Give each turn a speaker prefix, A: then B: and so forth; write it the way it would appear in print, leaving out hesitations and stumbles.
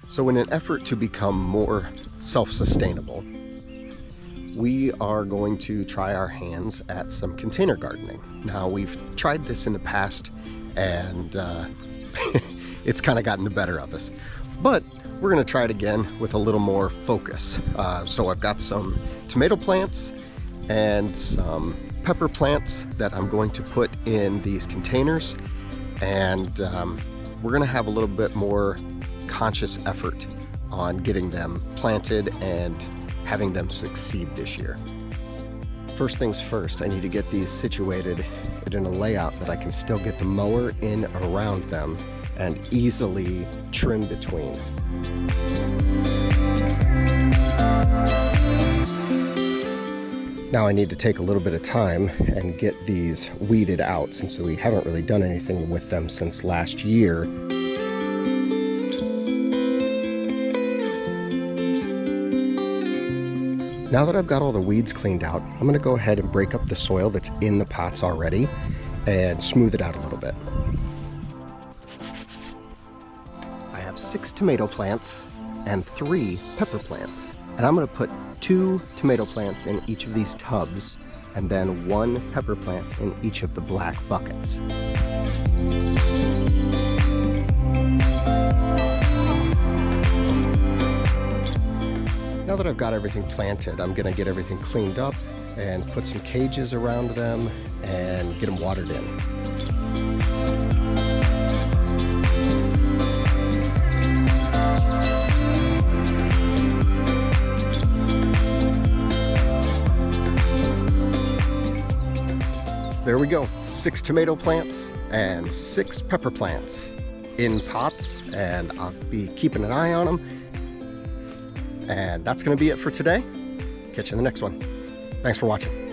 A: So in an effort to become more self-sustainable, we are going to try our hands at some container gardening. Now, we've tried this in the past and it's kind of gotten the better of us. But we're going to try it again with a little more focus. So I've got some tomato plants and some pepper plants that I'm going to put in these containers. And we're going to have a little bit more conscious effort on getting them planted and having them succeed this year. First things first, I need to get these situated in a layout that I can still get the mower in around them and easily trim between. Now I need to take a little bit of time and get these weeded out since we haven't really done anything with them since last year. Now that I've got all the weeds cleaned out, I'm going to go ahead and break up the soil that's in the pots already and smooth it out a little bit. I have 6 tomato plants and 3 pepper plants. And I'm going to put 2 tomato plants in each of these tubs and then 1 pepper plant in each of the black buckets. Now that I've got everything planted, I'm going to get everything cleaned up and put some cages around them and get them watered in. There we go, 6 tomato plants and 6 pepper plants in pots, and I'll be keeping an eye on them. And that's going to be it for today. Catch you in the next one. Thanks for watching.